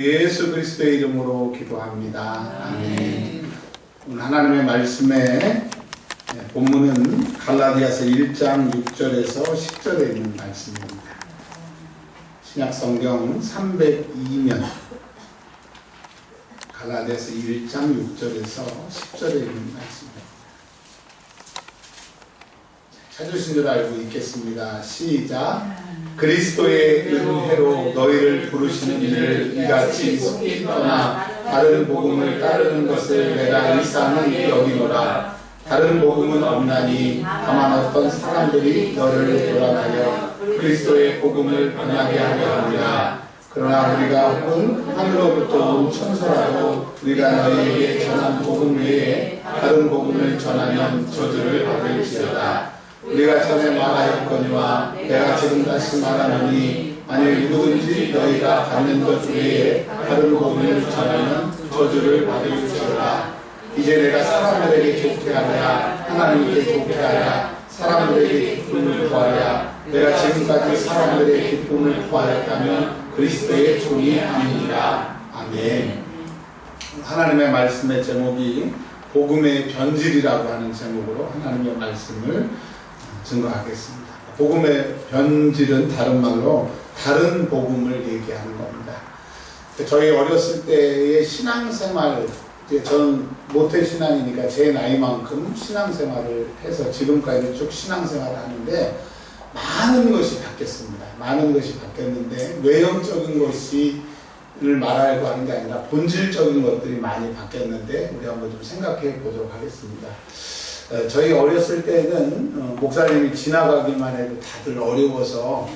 예수 그리스도의 이름으로 기도합니다. 아멘. 오늘 하나님의 말씀의 본문은 갈라디아서 1장 6절에서 10절에 있는 말씀입니다. 신약성경 302면 갈라디아서 1장 6절에서 10절에 있는 말씀입니다. 찾으신 줄 알고 읽겠습니다. 시작. 그리스도의 은혜로 너희를 부르시는 일을 이같이 속히 떠나 다른 복음을 따르는 것을 내가 일상은 여기노라. 다른 복음은 없나니 다만 어떤 사람들이 너를 교란하여 그리스도의 복음을 변하게 하려 합니다. 그러나 우리가 혹은 하늘로부터 온 천사라도 우리가 너희에게 전한 복음 외에 다른 복음을 전하면 저주를 받을지어다. 우리가 전에 말하였거니와 내가 지금 다시 말하노니 만일 누구든지 너희가 받는 것 외에 다른 복음을 전하면 저주를 받을지어다. 이제 내가 사람들에게 좋게 하랴 하나님께 좋게 하랴 사람들에게 기쁨을 구하랴. 내가 지금까지 사람들의 기쁨을 구하였다면 그리스도의 종이 아니니라. 아멘. 하나님의 말씀의 제목이 복음의 변질이라고 하는 제목으로 하나님의 말씀을 증거하겠습니다. 복음의 변질은 다른 말로 다른 복음을 얘기하는 겁니다. 저희 어렸을 때의 신앙생활, 저는 모태신앙이니까 제 나이만큼 신앙생활을 해서 지금까지 쭉 신앙생활을 하는데 많은 것이 바뀌었습니다. 많은 것이 바뀌었는데 외형적인 것을 말하려고 하는 게 아니라 본질적인 것들이 많이 바뀌었는데 우리 한번 좀 생각해 보도록 하겠습니다. 저희 어렸을 때는 목사님이 지나가기만 해도 다들 어려워서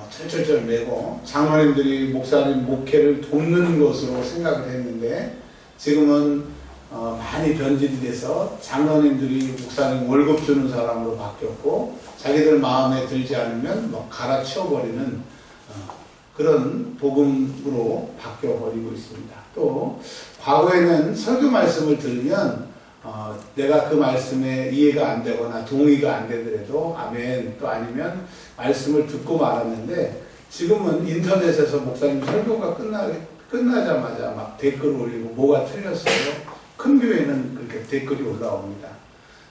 철철철 매고 장로님들이 목사님 목회를 돕는 것으로 생각을 했는데 지금은 많이 변질이 돼서 장로님들이 목사님 월급 주는 사람으로 바뀌었고 자기들 마음에 들지 않으면 뭐 갈아치워버리는 그런 복음으로 바뀌어버리고 있습니다. 또 과거에는 설교 말씀을 들으면 내가 그 말씀에 이해가 안 되거나 동의가 안 되더라도 아멘 또 아니면 말씀을 듣고 말았는데 지금은 인터넷에서 목사님 설교가 끝나자마자 막 댓글을 올리고 뭐가 틀렸어요. 큰 교회는 그렇게 댓글이 올라옵니다.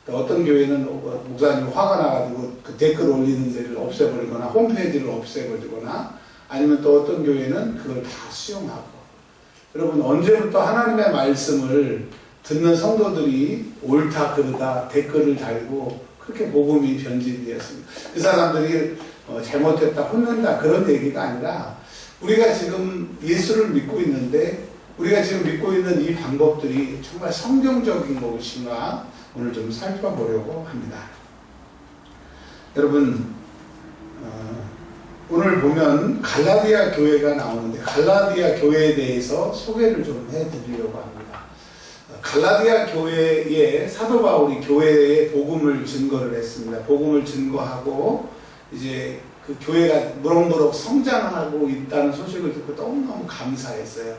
어떤 교회는 목사님 화가 나가지고 그 댓글 올리는 데를 없애버리거나 홈페이지를 없애버리거나 아니면 또 어떤 교회는 그걸 다 수용하고. 여러분 언제부터 하나님의 말씀을 듣는 성도들이 옳다 그르다 댓글을 달고 그렇게 복음이 변질이 되었습니다. 그 사람들이 잘못했다 혼낸다 그런 얘기가 아니라 우리가 지금 예수를 믿고 있는데 우리가 지금 믿고 있는 이 방법들이 정말 성경적인 것인가 오늘 좀 살펴보려고 합니다. 여러분 오늘 보면 갈라디아 교회가 나오는데 갈라디아 교회에 대해서 소개를 좀 해드리려고 합니다. 갈라디아 교회에 사도 바울이 교회에 복음을 증거를 했습니다. 복음을 증거하고 이제 그 교회가 무럭무럭 성장하고 있다는 소식을 듣고 너무너무 감사했어요.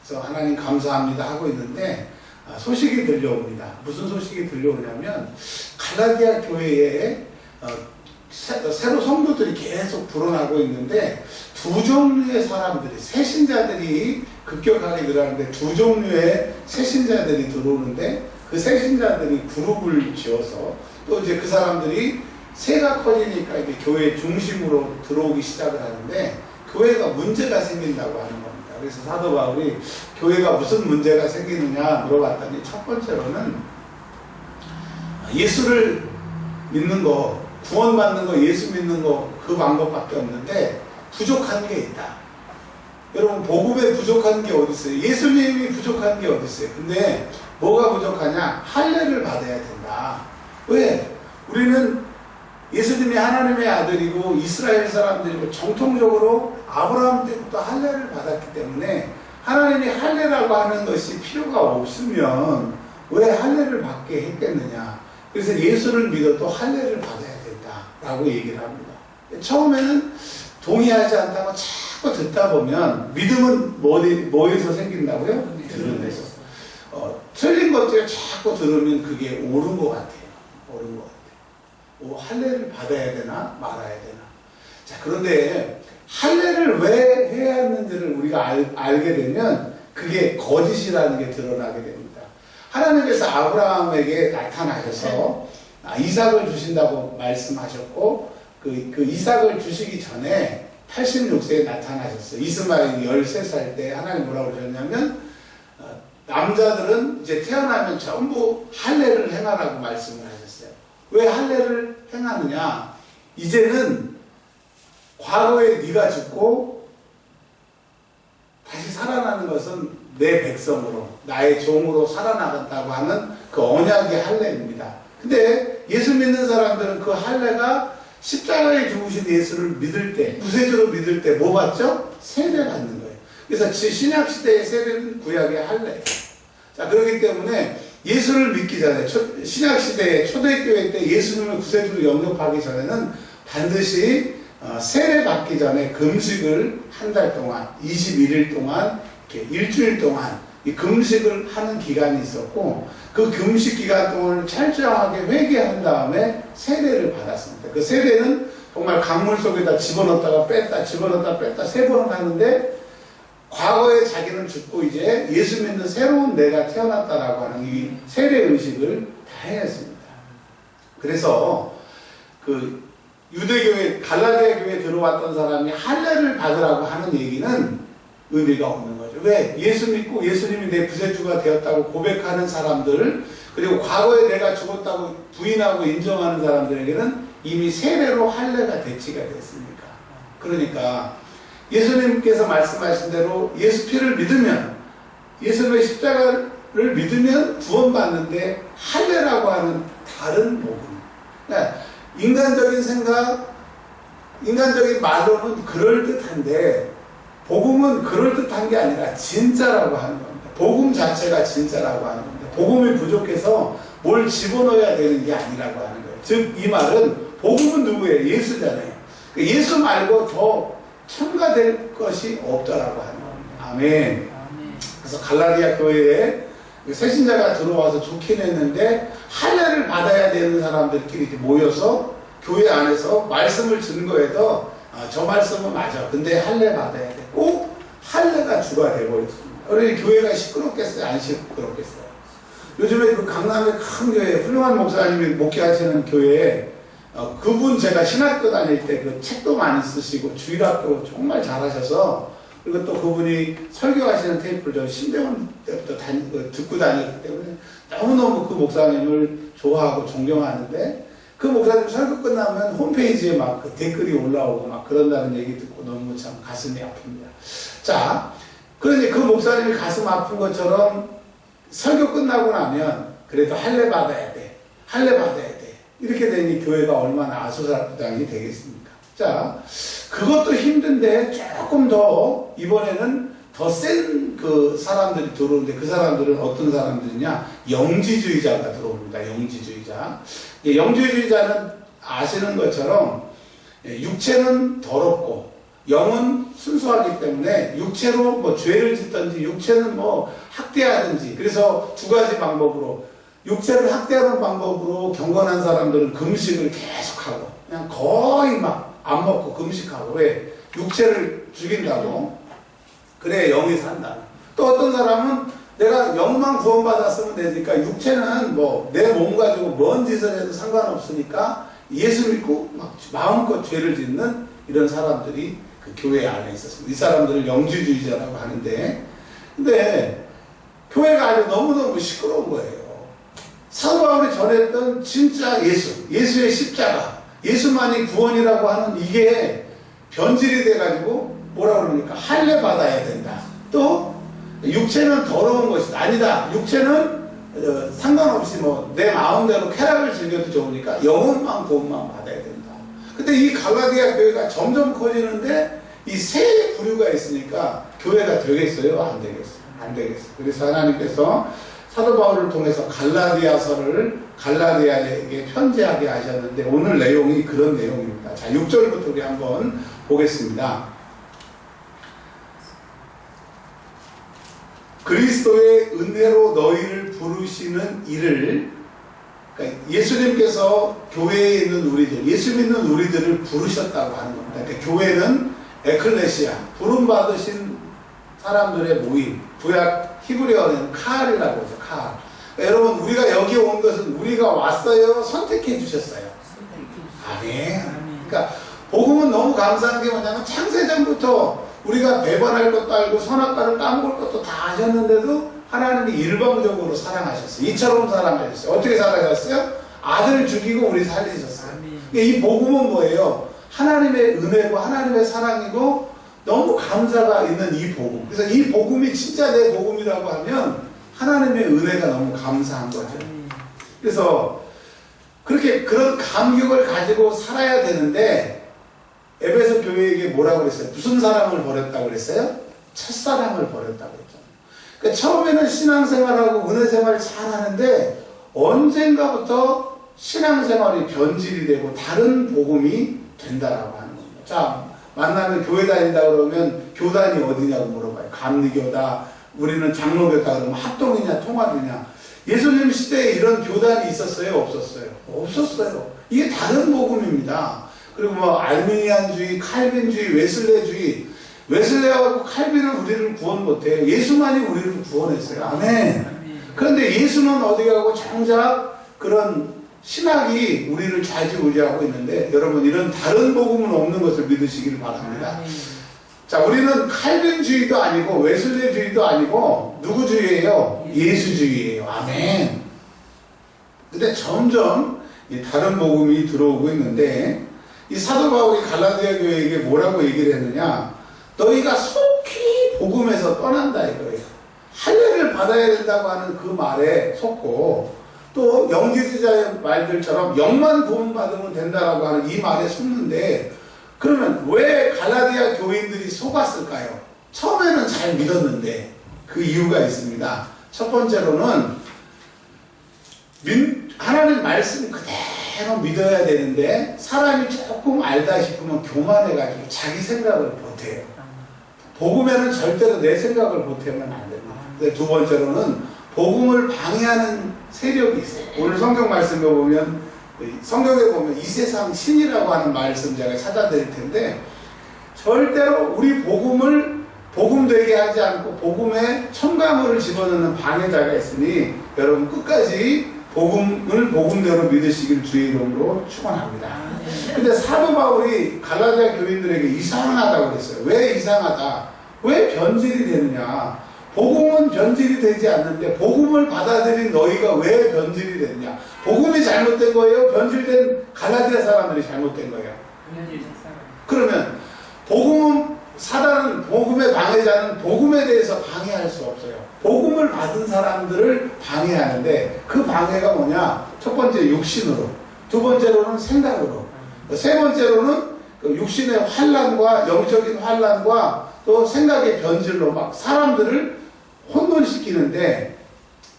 그래서 하나님 감사합니다 하고 있는데 소식이 들려옵니다. 무슨 소식이 들려오냐면 갈라디아 교회에 새로 성도들이 계속 불어나고 있는데 두 종류의 사람들이 새신자들이 급격하게 늘어나는데 두 종류의 새신자들이 들어오는데 그 새신자들이 그룹을 지어서 또 이제 그 사람들이 새가 커지니까 이제 교회 중심으로 들어오기 시작을 하는데 교회가 문제가 생긴다고 하는 겁니다. 그래서 사도 바울이 교회가 무슨 문제가 생기느냐 물어봤더니 첫 번째로는 예수를 믿는 거 구원받는 거 예수 믿는 거 그 방법밖에 없는데 부족한 게 있다. 여러분 복음에 부족한 게 어디 있어요? 예수님이 부족한 게 어디 있어요? 근데 뭐가 부족하냐? 할례를 받아야 된다. 왜? 우리는 예수님이 하나님의 아들이고 이스라엘 사람들이고 정통적으로 아브라함 때부터 할례를 받았기 때문에 하나님이 할례라고 하는 것이 필요가 없으면 왜 할례를 받게 했겠느냐? 그래서 예수를 믿어도 할례를 받아야 된다라고 얘기를 합니다. 처음에는 동의하지 않다고 자꾸 듣다 보면 믿음은 뭐에서 생긴다고요? 들은 데서. 틀린 것들을 자꾸 들으면 그게 옳은 것 같아요. 옳은 것 같아요. 할례를 받아야 되나 말아야 되나. 자 그런데 할례를 왜 해야 하는지를 우리가 알게 되면 그게 거짓이라는 게 드러나게 됩니다. 하나님께서 아브라함에게 나타나셔서 이삭을 주신다고 말씀하셨고 그 이삭을 주시기 전에 86세에 나타나셨어요. 이스마엘이 13살 때 하나님 뭐라고 그러셨냐면 남자들은 이제 태어나면 전부 할례를 행하라고 말씀을 하셨어요. 왜 할례를 행하느냐? 이제는 과거에 네가 죽고 다시 살아나는 것은 내 백성으로 나의 종으로 살아나간다고 하는 그 언약의 할례입니다. 근데 예수 믿는 사람들은 그 할례가 십자가에 죽으신 예수를 믿을 때, 구세주로 믿을 때 뭐 받죠? 세례 받는 거예요. 그래서 신약시대의 세례는 구약의 할례예요. 자, 그렇기 때문에 예수를 믿기 전에, 신약시대의 초대교회 때 예수님을 구세주로 영접하기 전에는 반드시 세례 받기 전에 금식을 한 달 동안, 21일 동안, 이렇게 일주일 동안 이 금식을 하는 기간이 있었고, 그 금식 기간 동안을 철저하게 회개한 다음에 세례를 받았습니다. 그 세례는 정말 강물 속에다 집어넣었다가 뺐다, 집어넣었다 뺐다 3번을 하는데, 과거에 자기는 죽고 이제 예수 믿는 새로운 내가 태어났다라고 하는 이 세례 의식을 다 해냈습니다. 그래서 그 유대교회, 갈라디아 교회에 들어왔던 사람이 할례를 받으라고 하는 얘기는 의미가 없는 거죠. 왜? 예수 믿고 예수님이 내 구세주가 되었다고 고백하는 사람들, 그리고 과거에 내가 죽었다고 부인하고 인정하는 사람들에게는 이미 세례로 할례가 대치가 됐으니까. 그러니까 예수님께서 말씀하신 대로 예수 피를 믿으면, 예수님의 십자가를 믿으면 구원받는데 할례라고 하는 다른 복음. 그러니까 인간적인 생각, 인간적인 말로는 그럴듯한데 복음은 그럴듯한 게 아니라 진짜라고 하는 겁니다. 복음 자체가 진짜라고 하는 겁니다. 복음이 부족해서 뭘 집어넣어야 되는 게 아니라고 하는 거예요. 즉 이 말은 복음은 누구예요? 예수잖아요. 예수 말고 더 첨가될 것이 없다라고 하는 겁니다. 아멘. 그래서 갈라디아 교회에 새신자가 들어와서 좋긴 했는데 할례를 받아야 되는 사람들끼리 모여서 교회 안에서 말씀을 증거해서 저 말씀은 맞아. 근데 할례 받아야 돼. 꼭 할례가 주가 돼버렸습니다. 우리 교회가 시끄럽겠어요? 안 시끄럽겠어요? 요즘에 그 강남의 큰 교회, 훌륭한 목사님이 목회하시는 교회에 그분 제가 신학교 다닐 때 그 책도 많이 쓰시고 주일학교 정말 잘하셔서, 그리고 또 그분이 설교하시는 테이프를 저 신대원 때부터 듣고 다녔기 때문에 너무너무 그 목사님을 좋아하고 존경하는데, 그 목사님 설교 끝나면 홈페이지에 막 그 댓글이 올라오고 막 그런다는 얘기 듣고 너무 참 가슴이 아픕니다. 자, 그러니 그 목사님이 가슴 아픈 것처럼 설교 끝나고 나면 그래도 할례 받아야 돼. 할례 받아야 돼. 이렇게 되니 교회가 얼마나 아수라장이 되겠습니까? 자, 그것도 힘든데 조금 더 이번에는 더 센 그 사람들이 들어오는데, 그 사람들은 어떤 사람들이냐? 영지주의자가 들어옵니다. 영지주의자. 영지주의자는 아시는 것처럼 육체는 더럽고 영은 순수하기 때문에 육체로 뭐 죄를 짓든지 육체는 뭐 학대하든지, 그래서 두 가지 방법으로, 육체를 학대하는 방법으로 경건한 사람들은 금식을 계속하고 그냥 거의 막 안 먹고 금식하고. 왜? 육체를 죽인다고. 그래 영이 산다. 또 어떤 사람은 내가 영만 구원받았으면 되니까 육체는 뭐 내 몸 가지고 뭔 짓을 해도 상관없으니까 예수 믿고 막 마음껏 죄를 짓는 이런 사람들이 그 교회 안에 있었습니다. 이 사람들을 영지주의자라고 하는데, 근데 교회가 아주 너무너무 시끄러운 거예요. 사도 바울이 전했던 진짜 예수, 예수의 십자가, 예수만이 구원이라고 하는 이게 변질이 돼가지고 뭐라 그러니까 할례 받아야 된다. 또 육체는 더러운 것이다. 아니다. 육체는 상관없이 뭐 내 마음대로 쾌락을 즐겨도 좋으니까 영혼만 구원만 받아야 된다. 근데 이 갈라디아 교회가 점점 커지는데 이 세 부류가 있으니까 교회가 되겠어요? 안 되겠어요? 안 되겠어요. 그래서 하나님께서 사도 바울을 통해서 갈라디아서를 갈라디아에게 편지하게 하셨는데, 오늘 내용이 그런 내용입니다. 자, 6절부터 우리 한번 보겠습니다. 그리스도의 은혜로 너희를 부르시는 이를, 그러니까 예수님께서 교회에 있는 우리들, 예수 믿는 우리들을 부르셨다고 하는 겁니다. 그러니까 교회는 에클레시아, 부름받으신 사람들의 모임, 구약 히브리어는 카알이라고 하죠. 카알. 여러분, 우리가 여기 온 것은 우리가 왔어요, 선택해 주셨어요. 아멘. 그러니까 복음은 너무 감사한 게 뭐냐면 창세전부터 우리가 배반할 것도 알고 선악과를 까먹을 것도 다 아셨는데도 하나님이 일방적으로 사랑하셨어요. 이처럼 사랑하셨어요. 어떻게 사랑하셨어요? 아들 죽이고 우리 살리셨어요. 이 복음은 뭐예요? 하나님의 은혜고 하나님의 사랑이고 너무 감사가 있는 이 복음. 그래서 이 복음이 진짜 내 복음이라고 하면 하나님의 은혜가 너무 감사한 거죠. 그래서 그렇게 그런 감격을 가지고 살아야 되는데 에베소 교회에게 뭐라고 그랬어요? 무슨 사랑을 버렸다고 그랬어요? 첫사랑을 버렸다고 그랬죠. 그러니까 처음에는 신앙생활하고 은혜생활을 잘 하는데 언젠가부터 신앙생활이 변질이 되고 다른 복음이 된다라고 하는 겁니다. 자, 만나면 교회 다닌다 그러면 교단이 어디냐고 물어봐요. 감리교다, 우리는 장로교다 그러면 합동이냐 통합이냐. 예수님 시대에 이런 교단이 있었어요? 없었어요? 없었어요. 이게 다른 복음입니다. 그리고 뭐 알미니안주의, 칼빈주의, 웨슬레주의, 웨슬레하고 칼빈은 우리를 구원 못해요. 예수만이 우리를 구원했어요. 아멘. 그런데 예수는 어디 가고 정작 그런 신학이 우리를 좌지우지하고 있는데 여러분 이런 다른 복음은 없는 것을 믿으시길 바랍니다. 자, 우리는 칼빈주의도 아니고 웨슬레주의도 아니고 누구주의예요? 예수주의예요. 아멘. 근데 점점 이 다른 복음이 들어오고 있는데 이 사도 바울이 갈라디아 교회에게 뭐라고 얘기를 했느냐? 너희가 속히 복음에서 떠난다 이거예요. 할례를 받아야 된다고 하는 그 말에 속고 또 영지주자의 말들처럼 영만 구원받으면 된다라고 하는 이 말에 속는데 그러면 왜 갈라디아 교인들이 속았을까요? 처음에는 잘 믿었는데 그 이유가 있습니다. 첫 번째로는 하나님 말씀 그대로 믿어야 되는데 사람이 조금 알다 싶으면 교만해가지고 자기 생각을 보태요. 복음에는 절대로 내 생각을 보태면 안 됩니다. 근데 두 번째로는 복음을 방해하는 세력이 있어요. 오늘 성경 말씀에 보면 성경에 보면 이 세상 신이라고 하는 말씀 제가 찾아드릴 텐데 절대로 우리 복음을 복음되게 하지 않고 복음에 첨가물을 집어넣는 방해자가 있으니 여러분 끝까지 복음을 복음대로 믿으시길 주의 이름으로 축원합니다. 근데 사도 바울이 갈라디아 교인들에게 이상하다고 그랬어요. 왜 이상하다? 왜 변질이 되느냐? 복음은 변질이 되지 않는데 복음을 받아들인 너희가 왜 변질이 됐냐? 복음이 잘못된 거예요? 변질된 갈라디아 사람들이 잘못된 거예요? 그러면 복음은 사단은 복음의 방해자는 복음에 대해서 방해할 수 없어요. 복음을 받은 사람들을 방해하는데 그 방해가 뭐냐? 첫 번째 육신으로, 두 번째로는 생각으로, 세 번째로는 그 육신의 환난과 영적인 환난과 또 생각의 변질로 막 사람들을 혼돈시키는데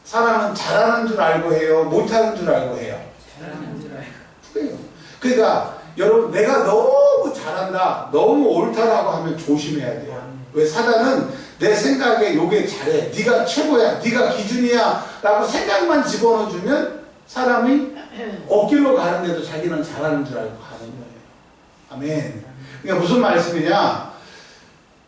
사람은 잘하는 줄 알고 해요? 못하는 줄 알고 해요? 잘하는 줄 알고. 그래요. 그러니까 여러분 내가 너무 잘한다, 너무 옳다라고 하면 조심해야 돼요. 왜? 사단은 내 생각에 요게 잘해, 네가 최고야, 네가 기준이야 라고 생각만 집어넣어주면 사람이 억길로 가는데도 자기는 잘하는 줄 알고 가는 거예요. 아멘. 그러니까 무슨 말씀이냐?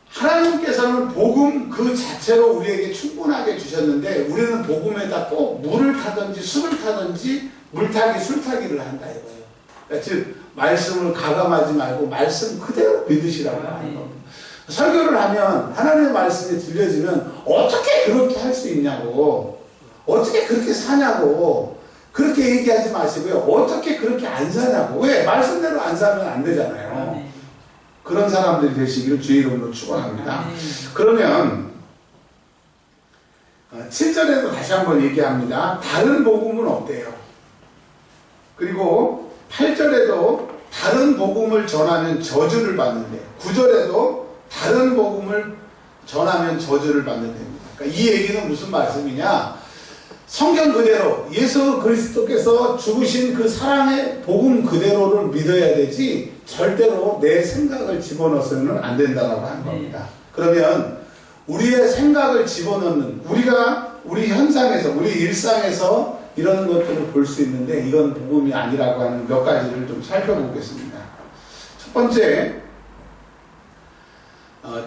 하나님께서는 복음 그 자체로 우리에게 충분하게 주셨는데 우리는 복음에다 꼭 물을 타든지 술을 타든지 물타기 술타기를 한다 이거예요. 그러니까 즉 말씀을 가감하지 말고 말씀 그대로 믿으시라고 하는 겁니다. 설교를 하면 하나님의 말씀이 들려지면 어떻게 그렇게 할 수 있냐고, 어떻게 그렇게 사냐고 그렇게 얘기하지 마시고요. 어떻게 그렇게 안 사냐고. 왜? 말씀대로 안 사면 안 되잖아요. 그런 사람들이 되시기를 주의 이름으로 축원합니다. 그러면 7절에도 다시 한번 얘기합니다. 다른 복음은 어때요? 그리고 8절에도 다른 복음을 전하면 저주를 받는데 9절에도 다른 복음을 전하면 저주를 받는답니다. 그러니까 이 얘기는 무슨 말씀이냐? 성경 그대로 예수 그리스도께서 죽으신 그 사랑의 복음 그대로를 믿어야 되지 절대로 내 생각을 집어넣어서는 안 된다고 하는 겁니다. 그러면 우리의 생각을 집어넣는 우리가 우리 현상에서 우리 일상에서 이런 것들을 볼 수 있는데 이건 복음이 아니라고 하는 몇 가지를 좀 살펴보겠습니다. 첫 번째,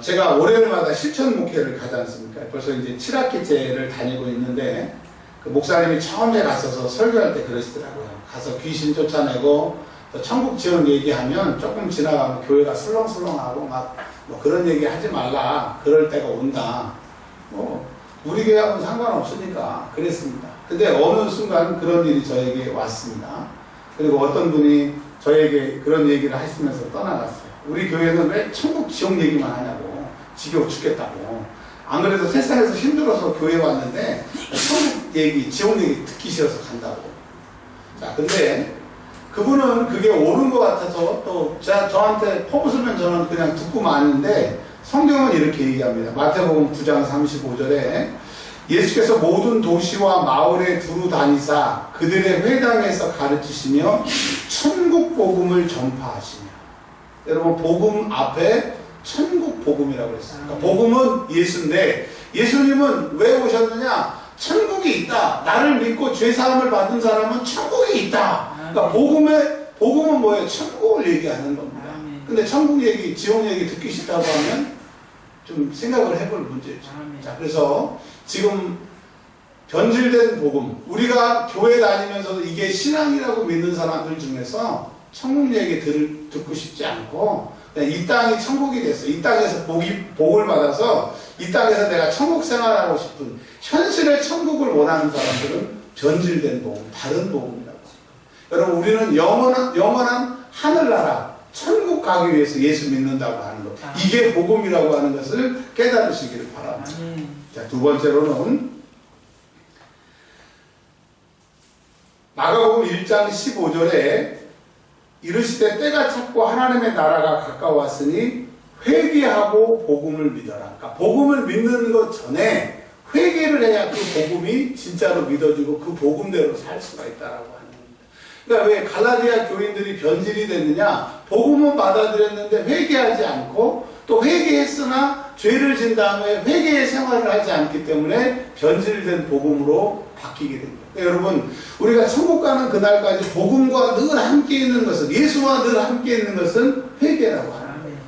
제가 월요일마다 실천 목회를 가지 않습니까? 벌써 이제 7학기째를 다니고 있는데, 그 목사님이 처음에 갔어서 설교할 때 그러시더라고요. 가서 귀신 쫓아내고, 천국 지원 얘기하면 조금 지나가면 교회가 술렁술렁하고 막, 뭐 그런 얘기 하지 말라. 그럴 때가 온다. 우리 교회하고는 상관없으니까 그랬습니다. 근데 어느 순간 그런 일이 저에게 왔습니다. 그리고 어떤 분이 저에게 그런 얘기를 하시면서 떠나갔어요. 우리 교회는 왜 천국 지옥 얘기만 하냐고. 지겨워 죽겠다고. 안 그래도 세상에서 힘들어서 교회 왔는데 천국 얘기, 지옥 얘기 듣기 싫어서 간다고. 자, 근데 그분은 그게 옳은 것 같아서 또 저한테 퍼부으면 저는 그냥 듣고 마는데, 성경은 이렇게 얘기합니다. 마태복음 9장 35절에 예수께서 모든 도시와 마을에 두루 다니사 그들의 회당에서 가르치시며 천국 복음을 전파하시며. 여러분, 복음 앞에 천국 복음이라고 그랬어요. 그러니까 복음은 예수인데, 예수님은 왜 오셨느냐? 천국이 있다. 나를 믿고 죄사함을 받은 사람은 천국이 있다. 그러니까 복음은 뭐예요? 천국을 얘기하는 겁니다. 근데 천국 얘기, 지옥 얘기 듣기 싫다고 하면 좀 생각을 해볼 문제죠. 자, 그래서 지금 변질된 복음, 우리가 교회 다니면서도 이게 신앙이라고 믿는 사람들 중에서 천국 얘기 듣고 싶지 않고 그냥 이 땅이 천국이 됐어. 이 땅에서 복을 받아서 이 땅에서 내가 천국 생활하고 싶은 현실의 천국을 원하는 사람들은 변질된 복음, 다른 복음이라고. 여러분, 우리는 영원한 하늘나라, 천국 가기 위해서 예수 믿는다고 하는 것. 이게 복음이라고 하는 것을 깨달으시기를 바랍니다. 자, 두 번째로는 마가복음 1장 15절에 이르시되 때가 찼고 하나님의 나라가 가까웠으니 회개하고 복음을 믿어라. 그러니까 복음을 믿는 것 전에 회개를 해야 그 복음이 진짜로 믿어지고 그 복음대로 살 수가 있다라고 하는 겁니다. 그러니까 왜 갈라디아 교인들이 변질이 됐느냐? 복음은 받아들였는데 회개하지 않고, 또 회개했으나 죄를 진 다음에 회개의 생활을 하지 않기 때문에 변질된 복음으로 바뀌게 됩니다. 그러니까 여러분, 우리가 천국 가는 그날까지 복음과 늘 함께 있는 것은, 예수와 늘 함께 있는 것은 회개라고 하는 거예요.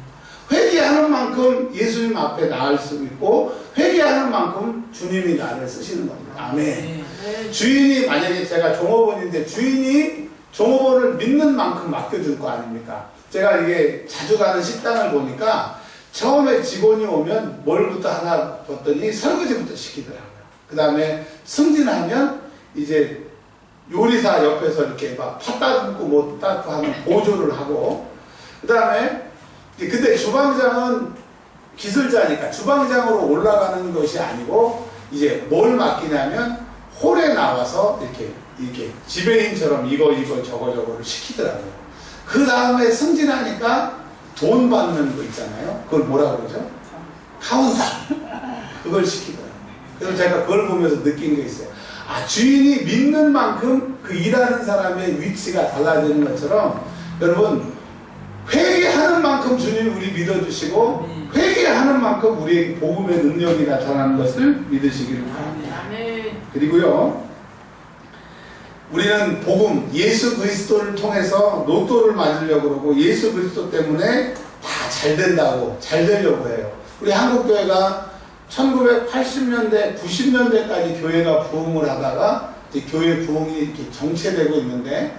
회개하는 만큼 예수님 앞에 나을 수 있고, 회개하는 만큼 주님이 나를 쓰시는 겁니다. 아멘. 주인이, 만약에 제가 종업원인데 주인이 종업원을 믿는 만큼 맡겨줄 거 아닙니까? 제가 이게 자주 가는 식당을 보니까 처음에 직원이 오면 뭘부터 하나 봤더니 설거지부터 시키더라고요. 그 다음에 승진하면 이제 요리사 옆에서 이렇게 막 팥 따듬고 뭐 따듬고 하면 보조를 하고, 그 다음에 근데 주방장은 기술자니까 주방장으로 올라가는 것이 아니고 이제 뭘 맡기냐면 홀에 나와서 이렇게 지배인처럼 이거 저거를 시키더라고요. 그 다음에 승진하니까 돈 받는 거 있잖아요. 그걸 뭐라고 그러죠? 카운터. 그걸 시키더라고요. 그래서 제가 그걸 보면서 느낀 게 있어요. 아, 주인이 믿는 만큼 그 일하는 사람의 위치가 달라지는 것처럼, 여러분, 회개하는 만큼 주님 우리 믿어주시고, 회개하는 만큼 우리에게 복음의 능력이 나타나는 것을 믿으시기를 바랍니다. 그리고요, 우리는 복음, 예수 그리스도를 통해서 로또를 맞으려고 그러고, 예수 그리스도 때문에 다 잘 된다고, 잘 되려고 해요. 우리 한국교회가 1980년대, 90년대까지 교회가 부흥을 하다가 이제 교회 부흥이 이렇게 정체되고 있는데,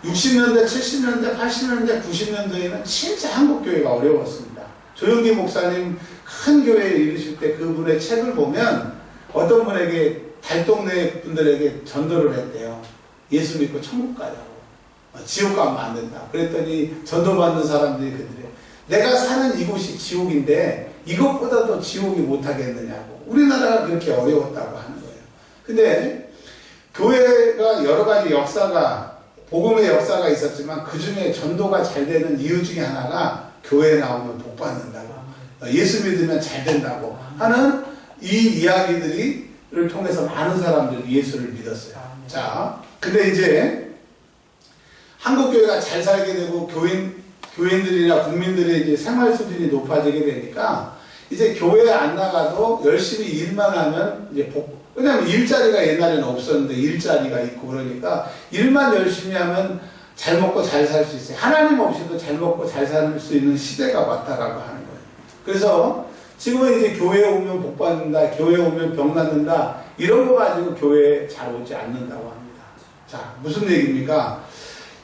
60년대, 70년대, 80년대, 90년대에는 진짜 한국교회가 어려웠습니다. 조영기 목사님 큰 교회에 이르실 때 그분의 책을 보면 어떤 분에게, 달동네 분들에게 전도를 했대요. 예수 믿고 천국 가자고. 지옥 가면 안 된다. 그랬더니 전도받는 사람들이 그들이요, 내가 사는 이곳이 지옥인데 이것보다도 지옥이 못하겠느냐고. 우리나라가 그렇게 어려웠다고 하는 거예요. 근데 교회가 여러 가지 역사가, 복음의 역사가 있었지만 그 중에 전도가 잘 되는 이유 중에 하나가 교회에 나오면 복 받는다고, 예수 믿으면 잘 된다고 하는 이 이야기들을 통해서 많은 사람들이 예수를 믿었어요. 자, 근데 이제 한국교회가 잘 살게 되고 교인들이나 국민들의 이제 생활 수준이 높아지게 되니까 이제 교회에 안 나가도 열심히 일만 하면 이제 왜냐면 일자리가 옛날에는 없었는데 일자리가 있고, 그러니까 일만 열심히 하면 잘 먹고 잘 살 수 있어요. 하나님 없이도 잘 먹고 잘 살 수 있는 시대가 왔다라고 하는 거예요. 그래서 지금은 이제 교회에 오면 복 받는다, 교회에 오면 병 낫는다, 이런 거 가지고 교회에 잘 오지 않는다고 합니다. 자, 무슨 얘기입니까?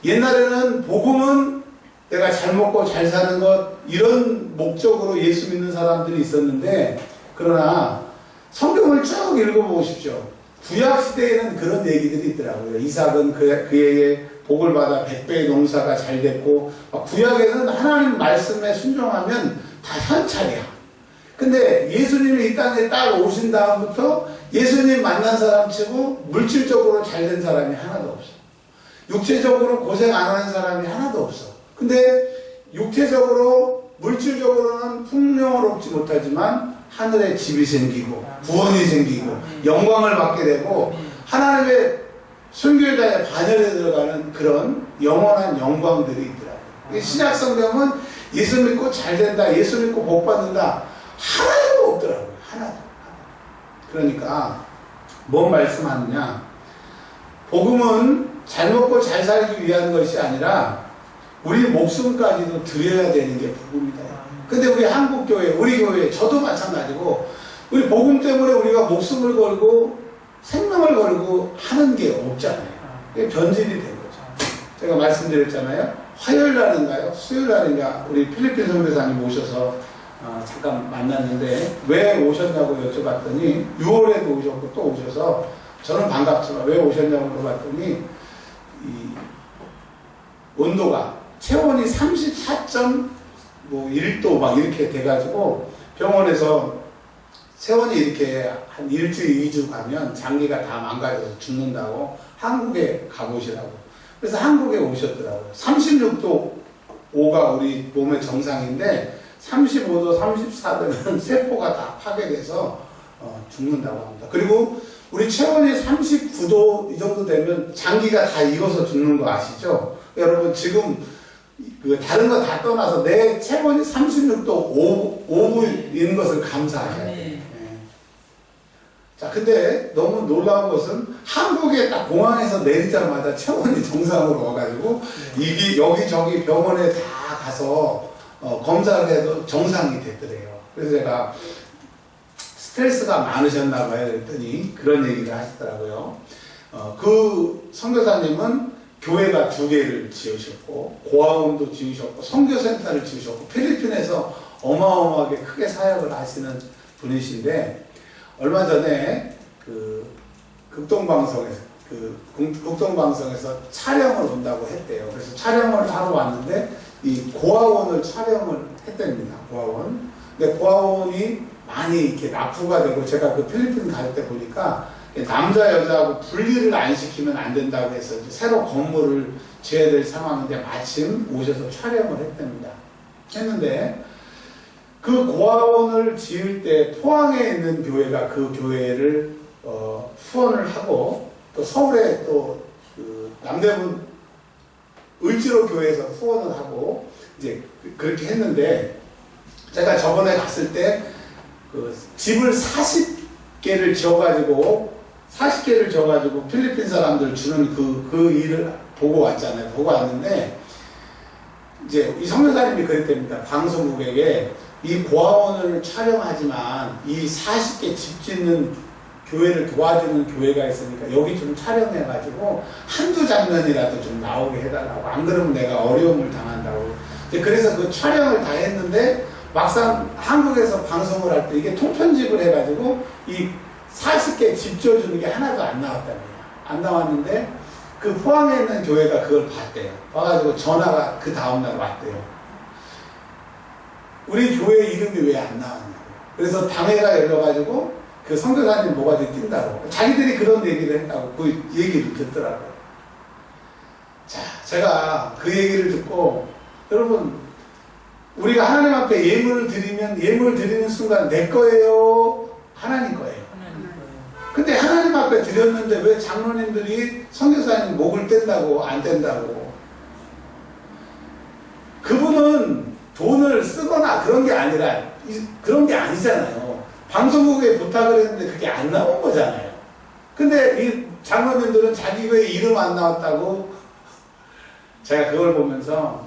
옛날에는 복음은 내가 잘 먹고 잘 사는 것, 이런 목적으로 예수 믿는 사람들이 있었는데, 그러나 성경을 쭉 읽어보십시오. 구약시대에는 그런 얘기들이 있더라고요. 이삭은 그에게 복을 받아 100배의 농사가 잘 됐고, 구약에는 하나님 말씀에 순종하면 다 현찰이야. 근데 예수님이 이 땅에 딱 오신 다음부터 예수님 만난 사람 치고 물질적으로 잘 된 사람이 하나도 없어. 육체적으로 고생 안 하는 사람이 하나도 없어. 근데 육체적으로 물질적으로는 풍요롭지 못하지만 하늘에 집이 생기고 구원이 생기고 영광을 받게 되고 하나님의 순교자의 반열에 들어가는 그런 영원한 영광들이 있더라고요. 신약 성경은 예수 믿고 잘 된다, 예수 믿고 복 받는다 하나도 없더라고요. 하나도. 그러니까 뭔 말씀하느냐? 복음은 잘 먹고 잘 살기 위한 것이 아니라 우리 목숨까지도 드려야 되는 게 복음이다. 근데 우리 한국교회, 우리 교회, 저도 마찬가지고 우리 복음 때문에 우리가 목숨을 걸고 생명을 걸고 하는 게 없잖아요. 그게 변질이 된 거죠. 제가 말씀드렸잖아요. 화요일 날인가요? 수요일 날인가 우리 필리핀 선교사님 오셔서 잠깐 만났는데 왜 오셨냐고 여쭤봤더니 6월에도 오셨고 또 오셔서 저는 반갑지만 왜 오셨냐고 물어봤더니 이 온도가 체온이 34.1도 막 이렇게 돼가지고 병원에서 체온이 이렇게 한 일주일, 2주 가면 장기가 다 망가져서 죽는다고 한국에 가보시라고. 그래서 한국에 오셨더라고요. 36도 5가 우리 몸의 정상인데 35도, 34도면 세포가 다 파괴돼서 죽는다고 합니다. 그리고 우리 체온이 39도 이 정도 되면 장기가 다 익어서 죽는 거 아시죠? 여러분 지금 다른 거 다 떠나서 내 체온이 36도 5부인 것을 감사하셔야 돼요. 네. 자, 근데 너무 놀라운 것은 한국에 딱 공항에서 내리자마자 체온이 정상으로 와가지고 이게 여기저기 병원에 다 가서 검사를 해도 정상이 됐더래요. 그래서 제가 스트레스가 많으셨나 봐요. 그랬더니 그런 얘기를 하시더라고요. 그 선교사님은 교회가 2개를 지으셨고 고아원도 지으셨고 선교센터를 지으셨고 필리핀에서 어마어마하게 크게 사역을 하시는 분이신데 얼마 전에 그 극동방송에서 촬영을 온다고 했대요. 그래서 촬영을 하러 왔는데 이 고아원을 촬영을 했답니다. 고아원. 근데 고아원이 많이 이렇게 납부가 되고 제가 그 필리핀 갈 때 보니까 남자 여자하고 분리를 안 시키면 안 된다고 해서 이제 새로 건물을 지어야 될 상황인데 마침 오셔서 촬영을 했답니다. 했는데 그 고아원을 지을 때 포항에 있는 교회가 그 교회를 후원을 하고 또 서울에 또 그 남대문 을지로 교회에서 후원을 하고 이제 그렇게 했는데 제가 저번에 갔을 때 그 집을 40개를 지어가지고 필리핀 사람들 주는 그 일을 보고 왔잖아요. 보고 왔는데 이제 이 선교사님이 그랬답니다. 방송국에게 이 고아원을 촬영하지만 이 40개 집 짓는 교회를 도와주는 교회가 있으니까 여기 좀 촬영해가지고 한두 장면이라도 좀 나오게 해달라고. 안 그러면 내가 어려움을 당한다고. 그래서 그 촬영을 다 했는데 막상 한국에서 방송을 할 때 이게 통편집을 해가지고 이 40개 집 지어주는 게 하나도 안 나왔답니다. 안 나왔는데 그 포항에 있는 교회가 그걸 봤대요. 봐가지고 전화가 그 다음날 왔대요. 우리 교회 이름이 왜 안 나왔냐고. 그래서 당회가 열려가지고 그 선교사님 뭐가 뛴다고. 자기들이 그런 얘기를 했다고 그 얘기를 듣더라고요. 자, 제가 그 얘기를 듣고 여러분 우리가 하나님 앞에 예물을 드리면 예물 드리는 순간 내 거예요? 하나님 거예요? 근데 하나님 앞에 드렸는데 왜 장로님들이 선교사님 목을 뗀다고 안 뗀다고. 그분은 돈을 쓰거나 그런 게 아니라 그런 게 아니잖아요. 방송국에 부탁을 했는데 그게 안 나온 거잖아요. 근데 이 장로님들은 자기 교회 이름 안 나왔다고. 제가 그걸 보면서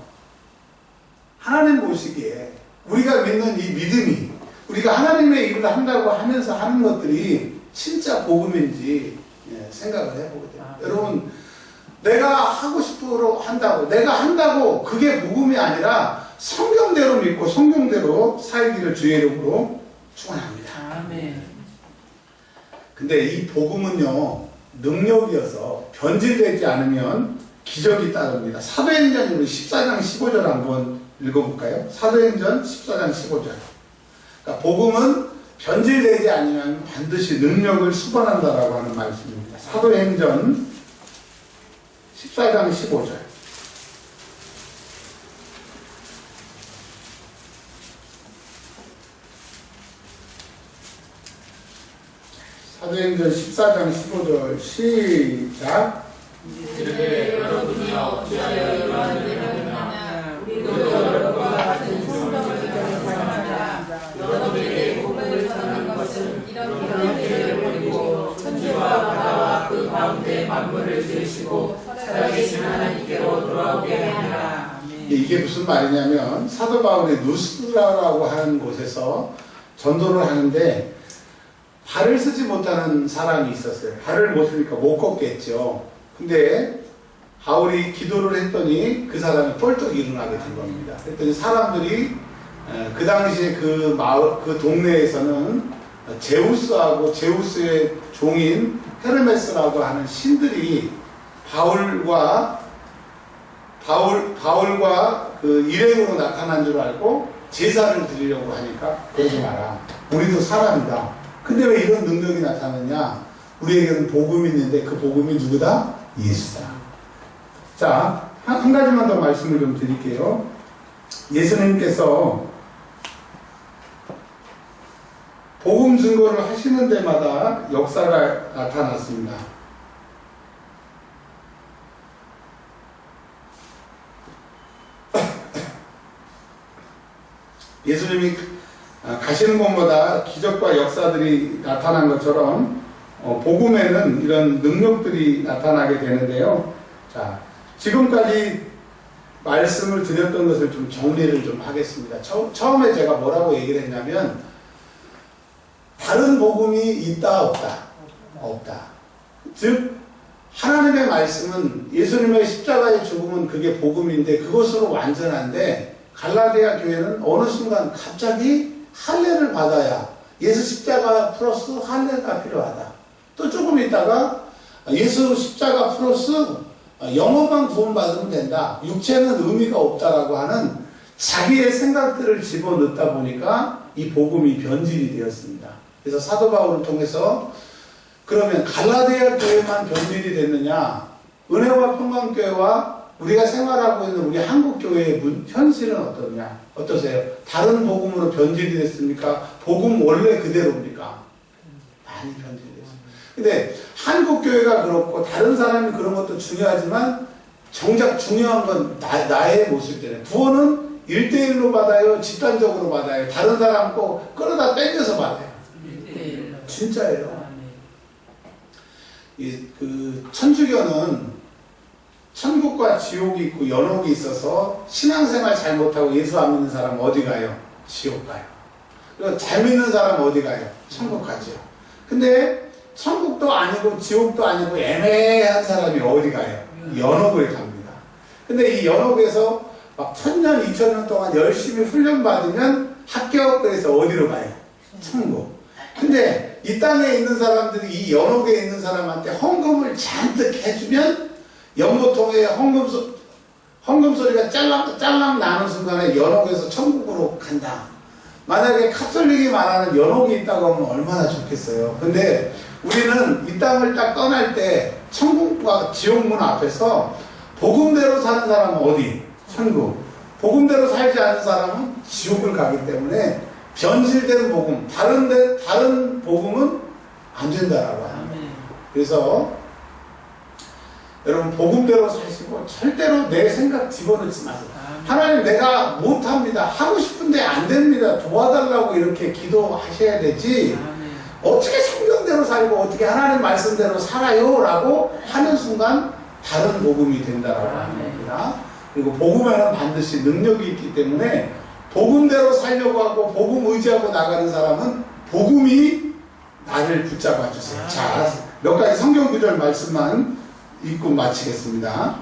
하나님 보시기에 우리가 믿는 이 믿음이 우리가 하나님의 일을 한다고 하면서 하는 것들이 진짜 복음인지 생각을 해보거든요. 여러분, 내가 하고 싶어로 한다고, 내가 한다고 그게 복음이 아니라 성경대로 믿고 성경대로 살기를 주의 이름으로 축원합니다. 아멘. 근데 이 복음은요, 능력이어서 변질되지 않으면 기적이 따릅니다. 사도행전 14장 15절 한번 읽어볼까요? 사도행전 14장 15절. 그러니까 복음은 변질되지 않으면 반드시 능력을 수반한다라고 하는 말씀입니다. 사도행전 14장 15절. 사도행전 14장 15절 시작. 이르되 여러분이 어찌하여 이러한 일을 하느냐 우리도 여러분과 같은 성경을 전하자 여러분에게 복음을 전하는 것은 이렇게 버리고 천지와 바다와 그 가운데 만물을 지으시고 살아계신 하나님께로 돌아오게 하니라. 이게 무슨 말이냐면 사도 바울이 누스드라라고 하는 곳에서 전도를 하는데 발을 쓰지 못하는 사람이 있었어요. 발을 못 쓰니까 못 걷겠죠. 근데 바울이 기도를 했더니 그 사람이 뻘떡 일어나게 된 겁니다. 그랬더니 사람들이 그 당시에 그 마을, 그 동네에서는 제우스하고 제우스의 종인 헤르메스라고 하는 신들이 바울과 그 일행으로 나타난 줄 알고 제사를 드리려고 하니까 그러지 마라. 우리도 사람이다. 근데 왜 이런 능력이 나타나냐? 우리에게는 복음이 있는데 그 복음이 누구다? 예수다. 자, 한 가지만 더 말씀을 좀 드릴게요. 예수님께서 복음 증거를 하시는 데마다 역사가 나타났습니다. 예수님이 가시는 곳마다 기적과 역사들이 나타난 것처럼 복음에는 이런 능력들이 나타나게 되는데요. 자, 지금까지 말씀을 드렸던 것을 좀 정리를 좀 하겠습니다. 처음에 제가 뭐라고 얘기를 했냐면 다른 복음이 있다 없다? 없다. 즉 하나님의 말씀은 예수님의 십자가의 죽음은 그게 복음인데 그것으로 완전한데 갈라디아 교회는 어느 순간 갑자기 할례를 받아야 예수 십자가 플러스 할례가 필요하다. 또 조금 있다가 예수 십자가 플러스 영혼만 구원받으면 된다. 육체는 의미가 없다라고 하는 자기의 생각들을 집어넣다 보니까 이 복음이 변질이 되었습니다. 그래서 사도 바울을 통해서 그러면 갈라디아 교회만 변질이 됐느냐? 은혜와 평강교회와 우리가 생활하고 있는 우리 한국교회의 현실은 어떠냐? 어떠세요? 다른 복음으로 변질이 됐습니까? 복음 원래 그대로입니까? 많이 변질이 됐습니다. 근데 한국교회가 그렇고 다른 사람이 그런 것도 중요하지만 정작 중요한 건 나의 모습이잖아요. 구원은 1대1로 받아요? 집단적으로 받아요? 다른 사람 꼭 끌어다 땡겨서 받아요? 1대1. 진짜예요. 그 천주교는 천국과 지옥이 있고 연옥이 있어서 신앙생활 잘못하고 예수 안 믿는 사람은 어디 가요? 지옥 가요. 그리고 잘 믿는 사람은 어디 가요? 천국 가죠. 근데 천국도 아니고 지옥도 아니고 애매한 사람이 어디 가요? 연옥을 갑니다. 근데 이 연옥에서 막 1000년, 2000년 동안 열심히 훈련받으면 합격해서 어디로 가요? 천국. 근데 이 땅에 있는 사람들이 이 연옥에 있는 사람한테 헌금을 잔뜩 해주면 연보통에 헌금 소리가 짤랑 나는 순간에 연옥에서 천국으로 간다. 만약에 카톨릭이 말하는 연옥이 있다고 하면 얼마나 좋겠어요. 근데 우리는 이 땅을 딱 떠날 때 천국과 지옥문 앞에서 복음대로 사는 사람은 어디? 천국. 복음대로 살지 않는 사람은 지옥을 가기 때문에 변질된 복음, 다른 복음은 안 된다라고 합니다. 그래서 여러분 복음대로 사시고 절대로 내 생각 집어넣지 마세요. 하나님 내가 못합니다. 하고 싶은데 안 됩니다. 도와달라고 이렇게 기도하셔야 되지. 어떻게 성경대로 살고 어떻게 하나님 말씀대로 살아요? 라고 하는 순간 다른 복음이 된다라고 하는 겁니다. 그리고 복음에는 반드시 능력이 있기 때문에 복음대로 살려고 하고 복음 의지하고 나가는 사람은 복음이 나를 붙잡아 주세요. 자, 몇 가지 성경 구절 말씀만 읽고 마치겠습니다.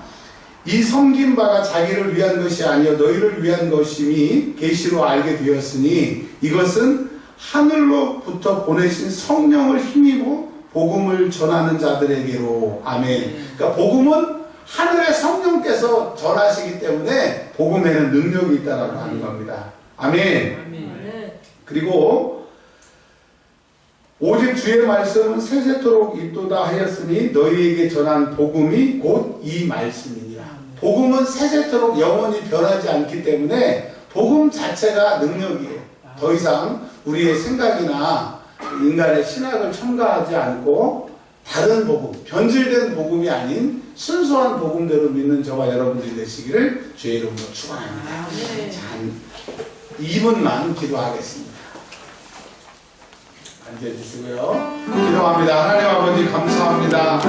이 섬긴 바가 자기를 위한 것이 아니요 너희를 위한 것임이 계시로 알게 되었으니 이것은 하늘로부터 보내신 성령을 힘입어 복음을 전하는 자들에게로. 아멘. 그러니까 복음은 하늘의 성령께서 전하시기 때문에 복음에는 능력이 있다라고 하는 겁니다. 아멘. 그리고 오직 주의 말씀은 세세토록 있도다 하였으니 너희에게 전한 복음이 곧 이 말씀이니라. 복음은 세세토록 영원히 변하지 않기 때문에 복음 자체가 능력이에요. 더 이상 우리의 생각이나 인간의 신학을 첨가하지 않고 다른 복음, 변질된 복음이 아닌 순수한 복음대로 믿는 저와 여러분들이 되시기를 주의 이름으로 축원합니다. 자, 2분만 기도하겠습니다. 앉아주시고요. 기도합니다. 하나님 아버지 감사합니다.